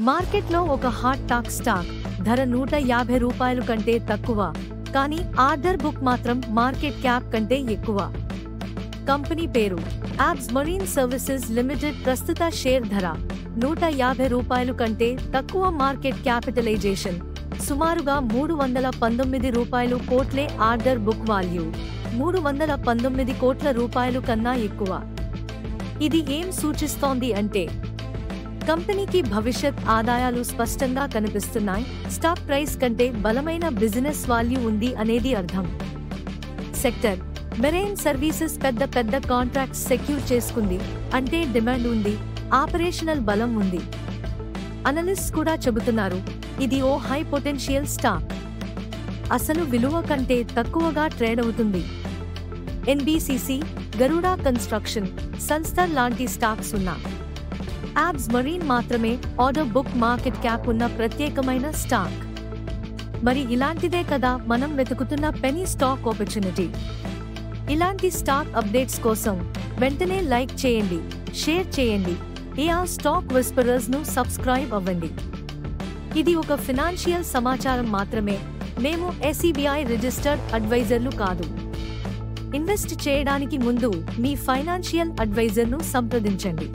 మార్కెట్లో ఒక hot talk stock ధర ₹150 కంటే తక్కువ, కానీ ఆర్డర్ బుక్ మాత్రం మార్కెట్ క్యాప్ కంటే ఎక్కువ. కంపెనీ పేరు యాబ్స్ మరీన్ సర్వీసెస్ లిమిటెడ్. ప్రస్తుత షేర్ ధర ₹150 కంటే తక్కువ. మార్కెట్ క్యాపిటలైజేషన్ సుమారుగా ₹319 కోట్లే. ఆర్డర్ బుక్ వాల్యూ ₹319 కోట్ల కన్నా ఎక్కువ. ఇది ఏం సూచిస్తోంది అంటే కంపెనీకి భవిష్యత్ ఆదాయాలు స్పష్టంగా కనిపిస్తున్నాయి, స్టాక్ ప్రైస్ కంటే బలమైన బిజినెస్ వాల్యూ ఉంది అనేది అర్థం. సెక్టర్ మెరైన్ సర్వీసెస్ పెద్ద కాంట్రాక్ట్స్ సెక్యూర్ చేసుకుంది అంటే డిమాండ్ ఉంది, ఆపరేషనల్ బలం ఉంది. అనలిస్ట్స్ కూడా చెబుతున్నారు ఇది ఓ హై పొటెన్షియల్ స్టాక్. అసలు విలువ కంటే తక్కువగా ట్రేడ్ అవుతుంది. ఎన్బిసిసి, గరుడా కన్స్ట్రక్షన్, సన్స్టర్ లాంటి స్టాక్స్ ఉన్న యాబ్స్ మరీన్ మాత్రమే ఆర్డర్ బుక్, మార్కెట్ క్యాప్ ఉన్న ప్రత్యేకమైన స్టాక్. మరి ఇలాంటిదే కదా మనం వెతుకుతున్న పెనీ స్టాక్ ఆపర్చునిటీ. ఇలాంటి స్టాక్ అప్డేట్స్ కోసం వెంటనే లైక్ చేయండి, షేర్ చేయండి. ఏఆర్ స్టాక్ విస్పరర్స్ ను సబ్స్క్రైబ్ అవ్వండి. ఇది ఒక ఫినాన్షియల్ సమాచారం మాత్రమే. మేము SEBI రిజిస్టర్డ్ అడ్వైజర్లు కాదు. ఇన్వెస్ట్ చేయడానికి ముందు మీ ఫైనాన్షియల్ అడ్వైజర్ను సంప్రదించండి.